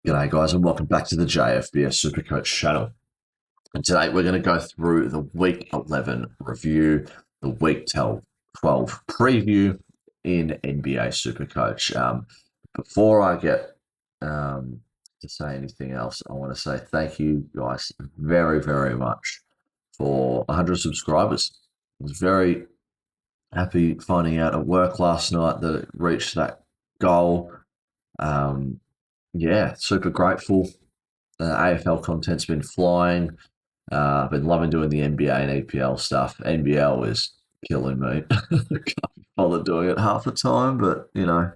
G'day guys and welcome back to the JFBS SuperCoach channel. And today we're going to go through the Week 11 review, the Week 12 preview in NBA SuperCoach. Before I get to say anything else, I want to say thank you guys very, very much for 100 subscribers. I was very happy finding out at work last night that it reached that goal. Yeah, super grateful. AFL content's been flying. I've been loving doing the NBA and EPL stuff. NBL is killing me. I can't be bothered doing it half the time, but I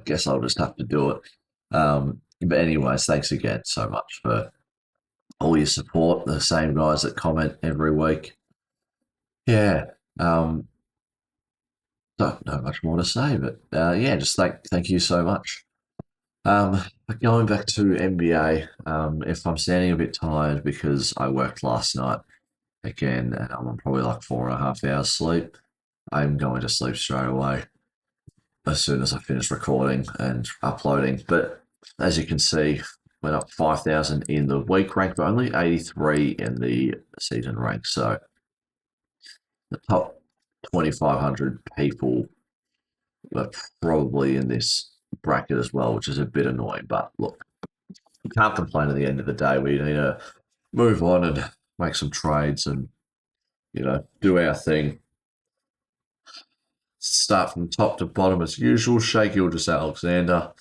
guess I'll just have to do it. But anyways, thanks again so much for all your support. The same guys that comment every week. Yeah, don't know much more to say, but yeah, just thank you so much. But going back to NBA, if I'm sounding a bit tired because I worked last night again and I'm on probably like 4.5 hours sleep, I'm going to sleep straight away as soon as I finish recording and uploading. But as you can see, went up 5,000 in the week rank, but only 83 in the season rank. So the top 2,500 people were probably in this bracket as well, which is a bit annoying. But look, you can't complain at the end of the day. We need to move on and make some trades and, do our thing. Start from top to bottom as usual. Shea Gilgeous-Alexander,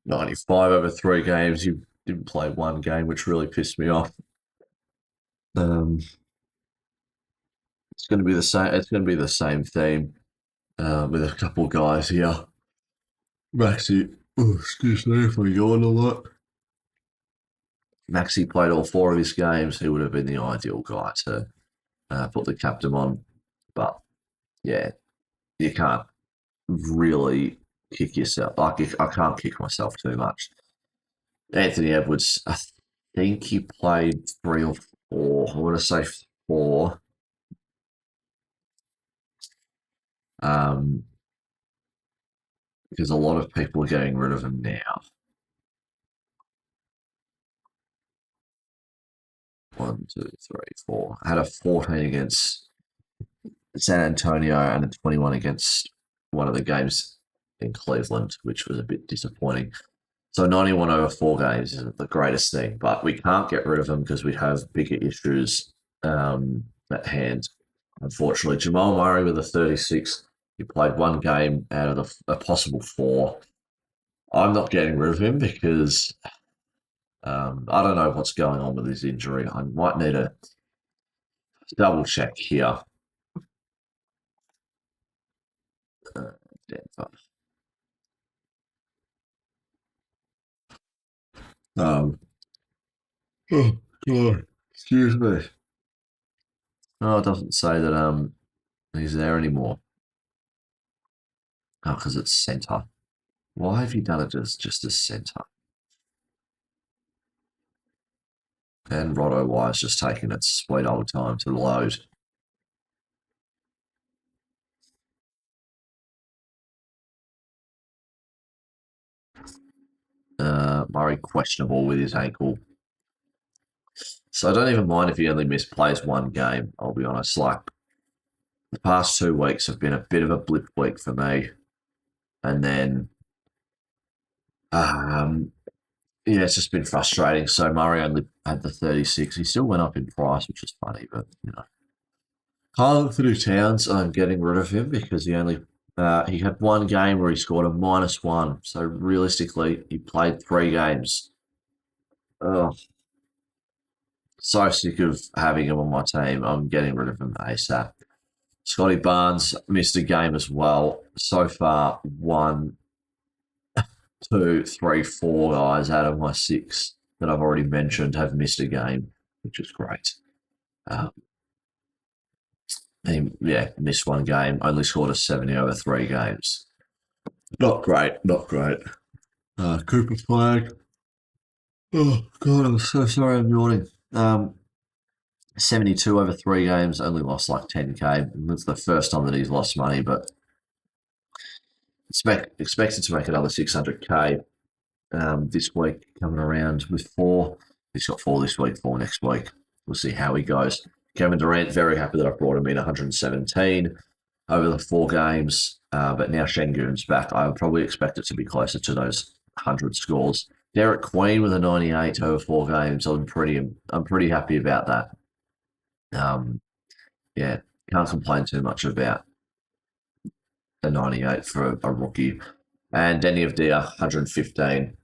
95 over 3 games. You didn't play one game, which really pissed me off. It's going to be the same. It's going to be the same theme with a couple guys here. Maxi, excuse me if I yawn a lot. Maxi played all 4 of his games. He would have been the ideal guy to put the captain on, but yeah, you can't really kick yourself. Like I can't kick myself too much. Anthony Edwards, I think he played 3 or 4. I want to say 4. Because a lot of people are getting rid of him now. 1, 2, 3, 4. I had a 14 against San Antonio and a 21 against one of the games in Cleveland, which was a bit disappointing. So 91 over 4 games isn't the greatest thing, but we can't get rid of him because we have bigger issues at hand. Unfortunately, Jamal Murray with a 36. He played 1 game out of a possible 4. I'm not getting rid of him because I don't know what's going on with his injury. I might need to double check here. Denver. Oh God, excuse me. Oh, it doesn't say that he's there anymore. Oh, because it's center. Why have you done it as just as center? And Roto Wire's just taking its sweet old time to load. Murray questionable with his ankle. So I don't even mind if he only misplays 1 game, I'll be honest. Like, the past 2 weeks have been a bit of a blip week for me. And then, yeah, it's just been frustrating. So Murray only had the 36. He still went up in price, which is funny, but, Carl Anthony Towns, I'm getting rid of him because he had 1 game where he scored a -1. So realistically, he played 3 games. Oh, so sick of having him on my team. I'm getting rid of him ASAP. Scotty Barnes missed a game as well. So far, 1, 2, 3, 4 guys out of my 6 that I've already mentioned have missed a game, which is great. He missed 1 game, only scored a 70 over 3 games. Not great, not great. Cooper Flag. Oh, God, I'm so sorry I'm yawning. 72 over 3 games, only lost like 10K. That's the first time that he's lost money, but expected to make another 600K. this week coming around with four. He's got four this week, four next week. We'll see how he goes. Kevin Durant, very happy that I brought him in 117 over the four games. But now Şengün's back. I would probably expect it to be closer to those 100 scores. Derek Queen with a 98 over four games. I'm pretty happy about that. Yeah, can't complain too much about a 98 for a rookie. And Denny of Dia, 115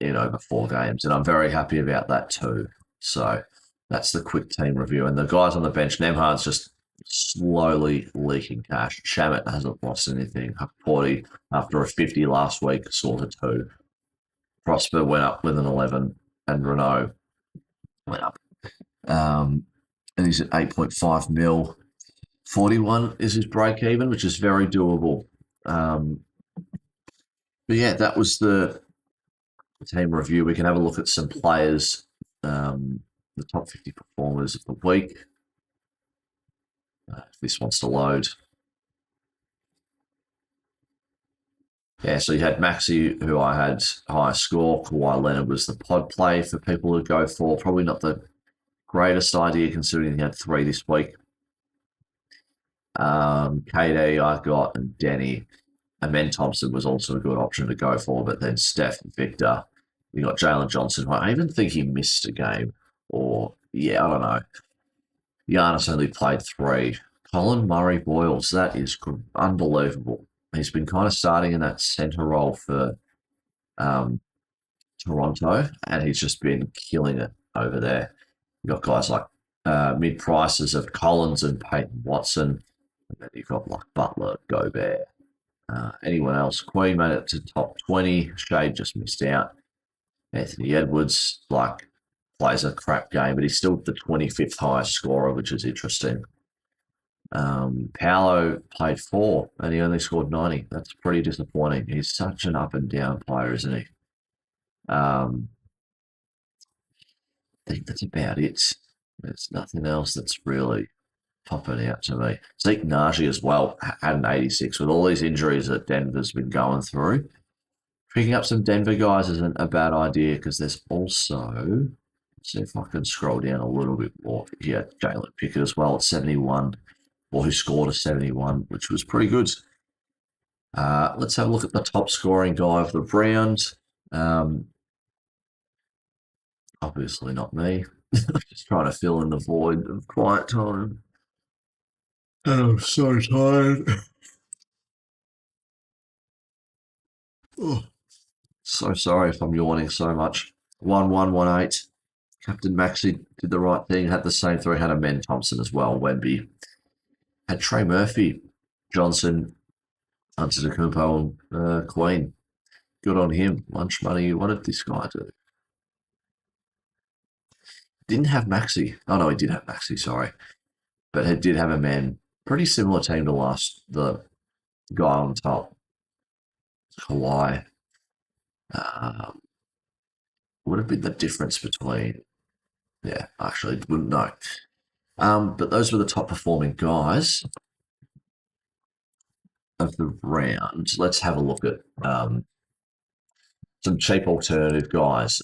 in over four games. And I'm very happy about that too. So that's the quick team review. And the guys on the bench, Nemhard's just slowly leaking cash. Shamit hasn't lost anything. Porty, after a 50 last week, scored a two. Prosper went up with an 11, and Renault went up. And he's at 8.5 mil. 41 is his break even, which is very doable. But yeah, that was the team review. We can have a look at some players, the top 50 performers of the week. If this wants to load. Yeah, so you had Maxi, who I had high score. Kawhi Leonard was the pod play for people to go for. Probably not the greatest idea considering he had three this week. KD I got, and Denny. And Ben Thompson was also a good option to go for, but then Steph and Victor. You got Jalen Johnson, who I even think he missed a game. Or, yeah, I don't know. Giannis only played three. Colin Murray-Boyles, that is unbelievable. He's been kind of starting in that centre role for Toronto, and he's just been killing it over there. You've got guys like mid-prices of Collins and Peyton Watson, and then you've got like Butler, Gobert. Anyone else? Queen made it to top 20. Shade just missed out. Anthony Edwards, plays a crap game, but he's still the 25th highest scorer, which is interesting. Paolo played four, and he only scored 90. That's pretty disappointing. He's such an up and down player, isn't he? I think that's about it. There's nothing else that's really popping out to me. Zeke Nagy as well had an 86 with all these injuries that Denver's been going through. Picking up some Denver guys isn't a bad idea because there's also, let's see if I can scroll down a little bit more. Yeah, Jalen Pickett as well at 71, or who scored a 71, which was pretty good. Let's have a look at the top scoring guy of the round. Obviously not me. Just trying to fill in the void of quiet time. I'm so tired. Oh, so sorry if I'm yawning so much. 1-1-1-8. Captain Maxi did the right thing, had the same three, had a Ben Thompson as well, Wemby. Had Trey Murphy, Johnson, Antetokounmpo, and Queen. Good on him. Lunch money. What did this guy do? Didn't have Maxi. Oh, no, he did have Maxi, sorry. But he did have a man. Pretty similar team to the guy on top. Kawhi. Would have been the difference between. Yeah, actually, wouldn't know. But those were the top performing guys of the round. Let's have a look at some cheap alternative guys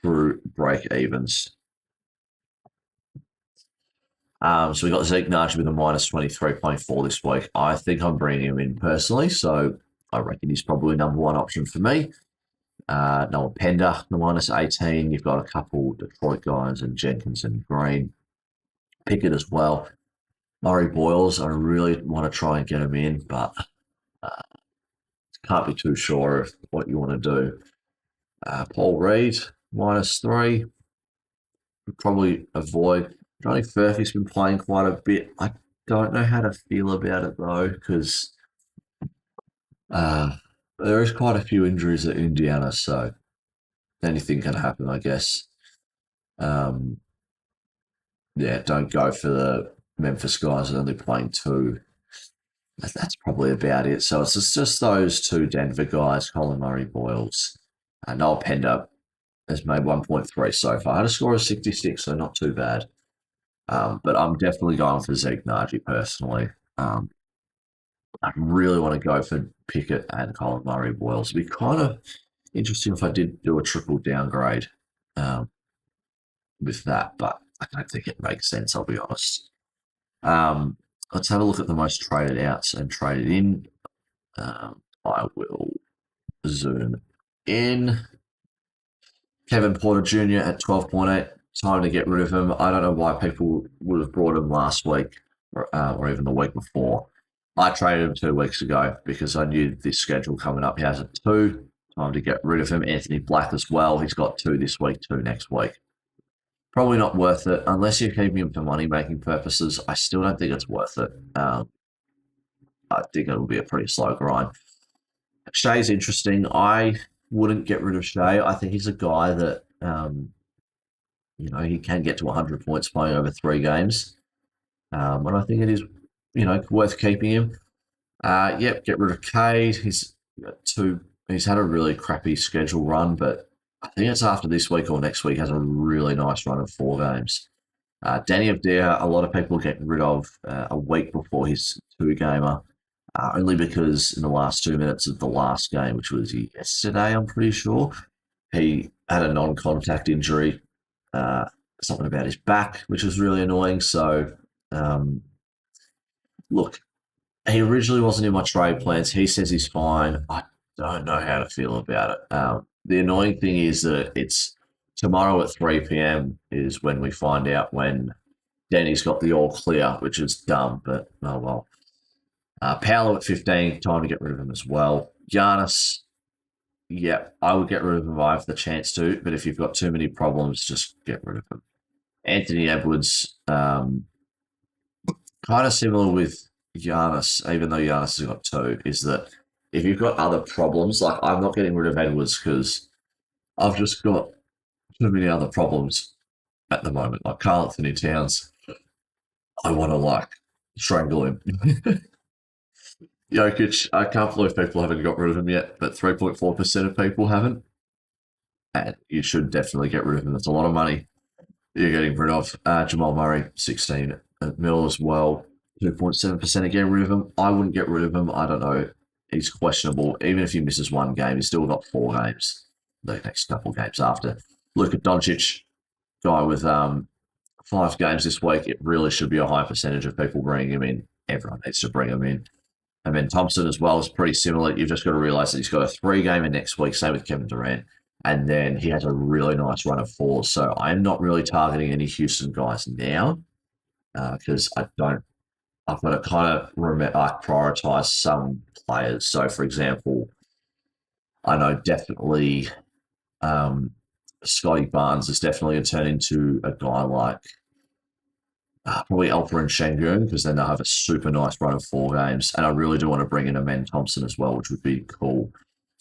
through break evens. So we got Zeke Nagy with a minus 23.4 this week. I think I'm bringing him in personally, so I reckon he's probably number one option for me. Noah Pender, the minus 18. You've got a couple Detroit guys and Jenkins and Green. Pickett as well. Murray-Boyles, I really want to try and get him in, but can't be too sure of what you want to do. Paul Reed, minus 3. Would probably avoid. Johnny Furphy's been playing quite a bit. I don't know how to feel about it though, because there is quite a few injuries at Indiana, so anything can happen, I guess. Yeah, don't go for the Memphis guys only playing 2. That's probably about it. So it's just those 2 Denver guys, Colin Murray-Boyles. Noel Pender has made 1.3 so far. I had a score of 66, so not too bad. But I'm definitely going for Zeke Nagy personally. I really want to go for Pickett and Colin Murray Boyles. It'd be kind of interesting if I did do a triple downgrade um, with that, but I don't think it makes sense, I'll be honest. Um, let's have a look at the most traded outs and traded in. I will zoom in. Kevin Porter Jr. at 12.8. Time to get rid of him. I don't know why people would have brought him last week or even the week before. I traded him 2 weeks ago because I knew this schedule coming up. He has a 2. Time to get rid of him. Anthony Black as well. He's got 2 this week, 2 next week. Probably not worth it unless you're keeping him for money making purposes. I still don't think it's worth it. I think it'll be a pretty slow grind. Shea's interesting. I wouldn't get rid of Shea. I think he's a guy that he can get to 100 points playing over 3 games, and I think it is worth keeping him. Yep, get rid of Cade. He's got 2. He's had a really crappy schedule run, but I think it's after this week or next week has a really nice run of 4 games. Danny Avdia, a lot of people are getting rid of a week before his 2-gamer. Only because in the last 2 minutes of the last game, which was yesterday, I'm pretty sure, he had a non-contact injury, uh, something about his back, which was really annoying. So, look, he originally wasn't in my trade plans. He says he's fine. I don't know how to feel about it. The annoying thing is that it's tomorrow at 3 p.m. is when we find out when Danny's got the all clear, which is dumb, but oh well. Paolo at 15, time to get rid of him as well. Giannis, yeah, I would get rid of him if I have the chance to, but if you've got too many problems, just get rid of him. Anthony Edwards, kind of similar with Giannis, even though Giannis has got 2, is that if you've got other problems, like I'm not getting rid of Edwards because I've just got too many other problems at the moment. Like Karl Anthony Towns, I want to strangle him. Jokic, I can't believe people haven't got rid of him yet, but 3.4% of people haven't. And you should definitely get rid of him. That's a lot of money you're getting rid of. Jamal Murray, 16 mil as well. 2.7% of getting rid of him. I wouldn't get rid of him. I don't know. He's questionable. Even if he misses 1 game, he's still got 4 games the next couple of games after. Luka Doncic, guy with 5 games this week. It really should be a high percentage of people bringing him in. Everyone needs to bring him in. And then Thompson as well is pretty similar. You've just got to realize that he's got a 3-gamer next week, same with Kevin Durant. And then he has a really nice run of 4s. So I'm not really targeting any Houston guys now because I've got to kind of prioritize some players. So, for example, I know definitely Scotty Barnes is definitely going to turn into a guy like probably Alpha and Şengün because then they'll have a super nice run of 4 games. And I really do want to bring in Amen Thompson as well, which would be cool.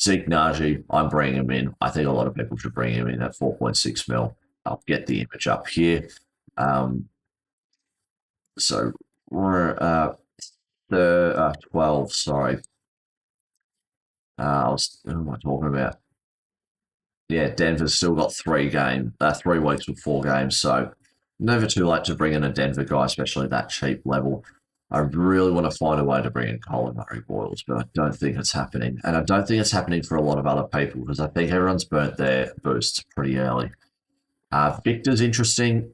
Zeke Naji, I'm bringing him in. I think a lot of people should bring him in at 4.6 mil. I'll get the image up here. So we're 12, sorry. Who am I talking about? Yeah, Denver's still got 3 weeks with 4 games. So never too late to bring in a Denver guy, especially that cheap level. I really want to find a way to bring in Colin Murray Boyles, but I don't think it's happening. And I don't think it's happening for a lot of other people because I think everyone's burnt their boosts pretty early. Victor's interesting.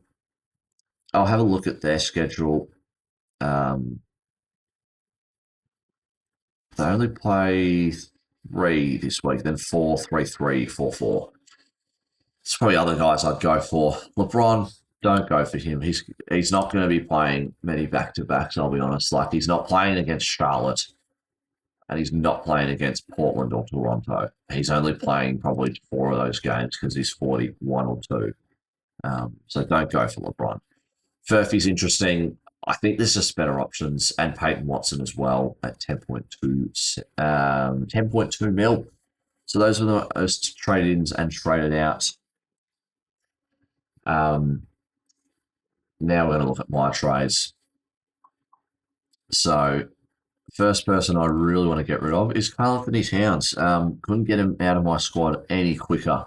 I'll have a look at their schedule. They only play 3 this week, then 4, 3, 3, 4, 4. It's probably other guys I'd go for. LeBron, don't go for him. He's not going to be playing many back-to-backs, I'll be honest. Like, he's not playing against Charlotte, and he's not playing against Portland or Toronto. He's only playing probably 4 of those games because he's 41 or 2. So don't go for LeBron. Furphy's interesting. I think there's just better options, and Peyton Watson as well at 10.2 mil. So those are the most trade-ins and traded out. Now we're going to look at my trades. So first person I really want to get rid of is Karl Anthony Towns. Couldn't get him out of my squad any quicker.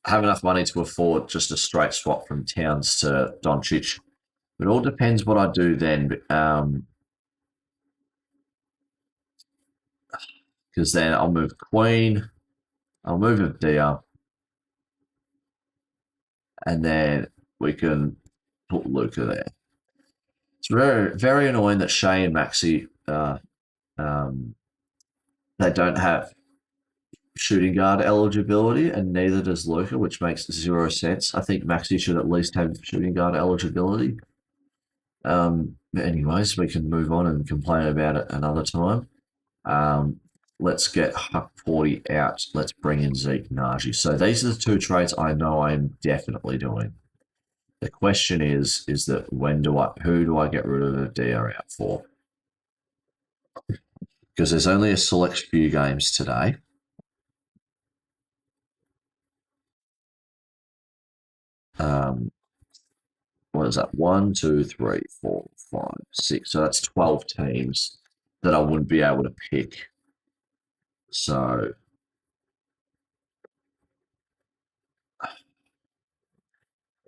Have enough money to afford just a straight swap from Towns to Doncic. It all depends what I do then, because then I'll move Queen, I'll move a deer, and then we can put Luca there. It's very very annoying that Shay and Maxi um, they don't have shooting guard eligibility, and neither does Luca, which makes zero sense. I think Maxi should at least have shooting guard eligibility. But anyways, we can move on and complain about it another time. Um, let's get Huck 40 out. Let's bring in Zeke Najee. So these are the two trades I know I'm definitely doing. The question is that who do I get rid of a DR out for? Because there's only a select few games today. What is that? 1, 2, 3, 4, 5, 6. So that's 12 teams that I wouldn't be able to pick. So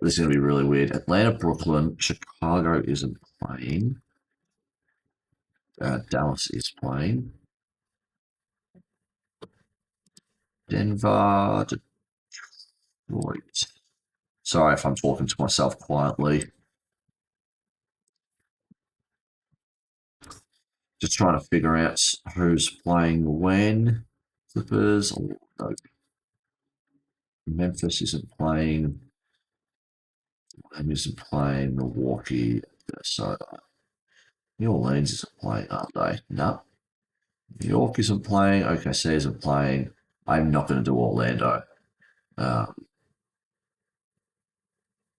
this is going to be really weird. Atlanta, Brooklyn, Chicago isn't playing. Dallas is playing. Denver, Detroit. Sorry if I'm talking to myself quietly. Just trying to figure out who's playing when. Clippers. Oh, no. Memphis isn't playing. Miami isn't playing. Milwaukee. So New Orleans isn't playing, aren't they? No. New York isn't playing. OKC isn't playing. I'm not going to do Orlando. Um,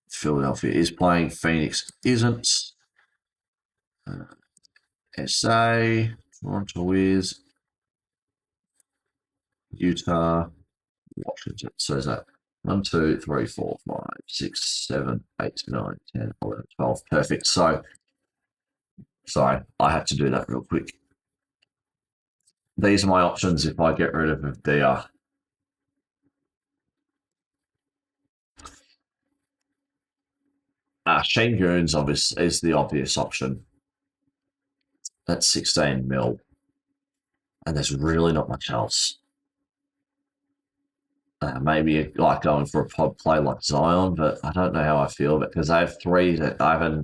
Philadelphia is playing. Phoenix isn't. SA. Toronto is. Utah. Washington. So is that 1, 2, 3, 4, 5, 6, 7, 8, 9, 10, 11, 12. Perfect. So, sorry, I had to do that real quick. These are my options if I get rid of Dia. Shane Goons is the obvious option. That's 16 mil. And there's really not much else. Maybe like going for a pod play like Zion, but I don't know how I feel because I have a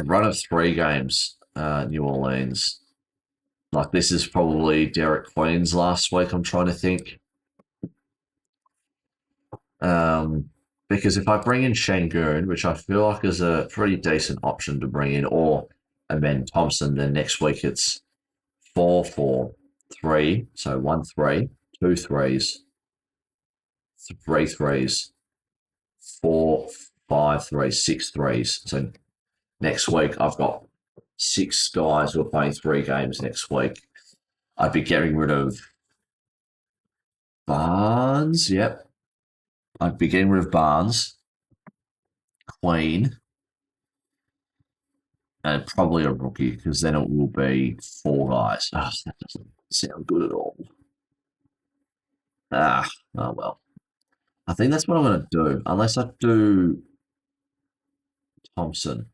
run of 3 games, New Orleans. Like this is probably Derek Queen's last week. I'm trying to think. Because if I bring in Shangoon, which I feel like is a pretty decent option to bring in, or Amen Thompson, then next week it's 4, 4, 3. So 1, 3, 2 threes, 3 threes, 4, 5 threes, 6 threes. So next week I've got 6 guys who are playing 3 games next week. I'd be getting rid of Barnes. Yep. I'd be getting rid of Barnes, Queen, and probably a rookie because then it will be 4 guys. Oh, that doesn't sound good at all. Oh well. I think that's what I'm going to do, unless I do Thompson.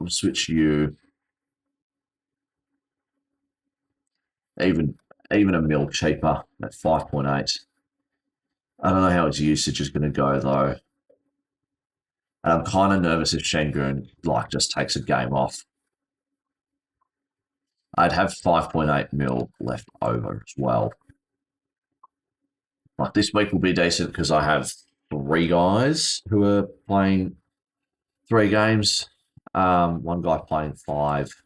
I'll switch you. Even a mil cheaper at 5.8. I don't know how his usage is going to go though. And I'm kind of nervous if Shengun like just takes a game off. I'd have 5.8 mil left over as well. Like this week will be decent because I have 3 guys who are playing 3 games. One guy playing 5.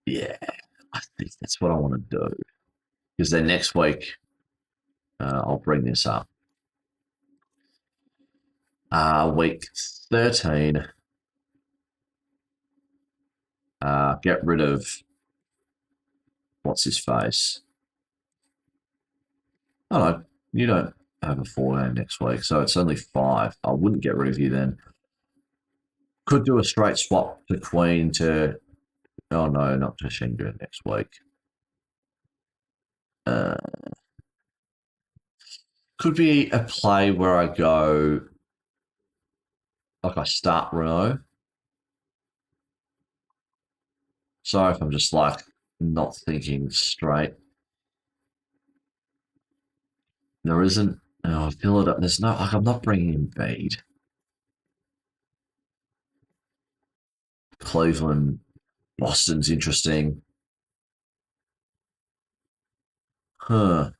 Yeah, I think that's what I want to do. Because then next week, I'll bring this up. Week 13, get rid of what's his face. Oh no, you don't have a 4 game next week, so it's only 5. I wouldn't get rid of you then. Could do a straight swap to Queen to. Oh no, not to Shingu next week. Could be a play where I go, like I start Renault. Sorry if I'm just like not thinking straight. There isn't. Oh, I feel it. There's no. Like I'm not bringing in Bede. Cleveland, Boston's interesting. Huh.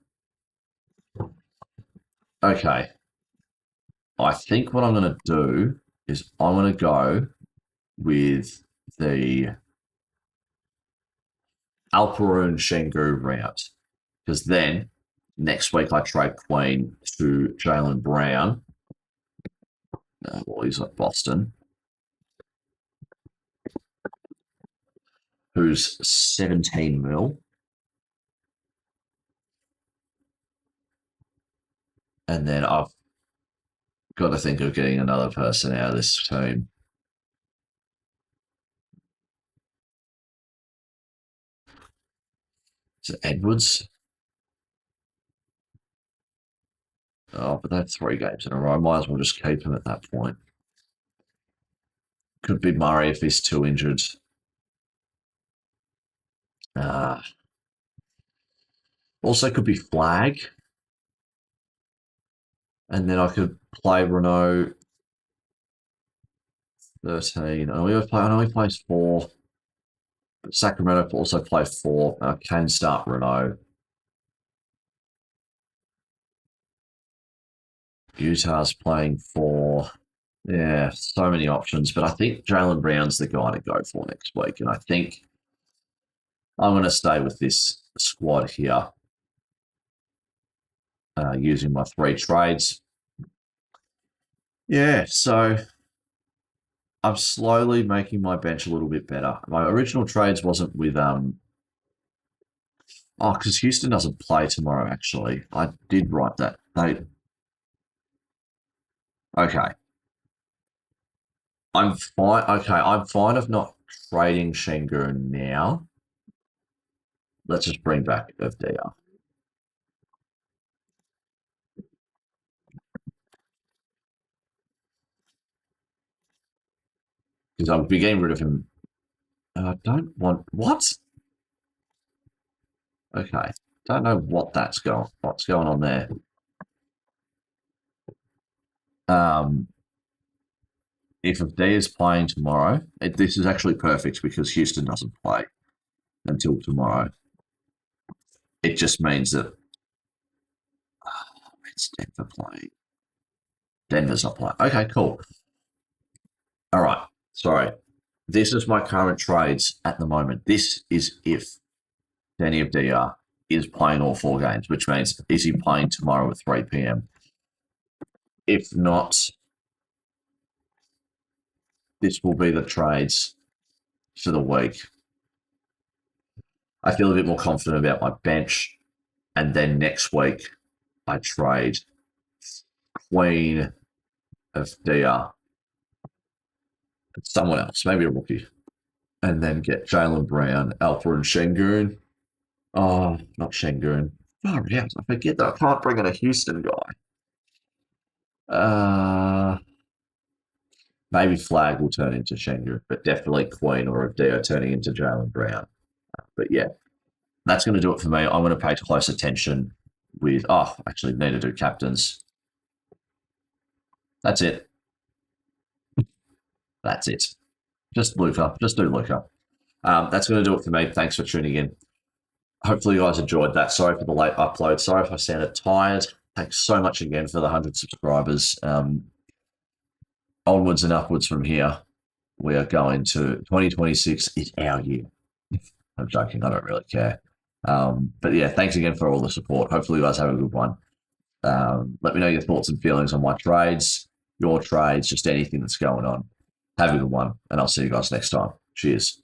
Okay. I think what I'm going to do is I'm going to go with the Alperoon Shengu route because then next week I trade Queen to Jalen Brown. Well, he's at Boston, who's 17 mil. And then I've got to think of getting another person out of this team. Is it Edwards? Oh, but they have 3 games in a row. I might as well just keep him at that point. Could be Murray if he's too injured. Uh, Also could be Flag. And then I could play Renault 13. I know he plays 4. But Sacramento also play 4. I can start Renault. Utah's playing 4. Yeah, so many options. But I think Jalen Brown's the guy to go for next week. And I think I'm going to stay with this squad here using my 3 trades. Yeah, so I'm slowly making my bench a little bit better. My original trades wasn't with because Houston doesn't play tomorrow. Actually, I did write that. Okay. I'm fine. Okay, I'm fine of not trading Şengün now. Let's just bring back FDR because I'll be getting rid of him. I don't want what? Okay, don't know what's going on there. Um, if FD is playing tomorrow, this is actually perfect because Houston doesn't play until tomorrow. It just means that it's Denver playing. Denver's not playing. Okay, cool. All right. Sorry. This is my current trades at the moment. This is if Danny of DR is playing all 4 games, which means is he playing tomorrow at 3 p.m.? If not, this will be the trades for the week. I feel a bit more confident about my bench. And then next week, I trade Queen of DR and someone else, maybe a rookie, and then get Jalen Brown, Alpha, and Şengün. Oh, not Şengün. Oh, yeah, I forget that I can't bring in a Houston guy. Maybe Flag will turn into Şengün, but definitely Queen or Dio turning into Jalen Brown. But yeah, that's going to do it for me. I'm going to pay close attention with, actually need to do captains. That's it. That's it. Just Luca. Just do Luca. That's going to do it for me. Thanks for tuning in. Hopefully you guys enjoyed that. Sorry for the late upload. Sorry if I sounded tired. Thanks so much again for the 100 subscribers. Onwards and upwards from here. We are going to 2026 is our year. I'm joking. I don't really care. But yeah, thanks again for all the support. Hopefully you guys have a good one. Let me know your thoughts and feelings on my trades, your trades, just anything that's going on. Have a good one, and I'll see you guys next time. Cheers.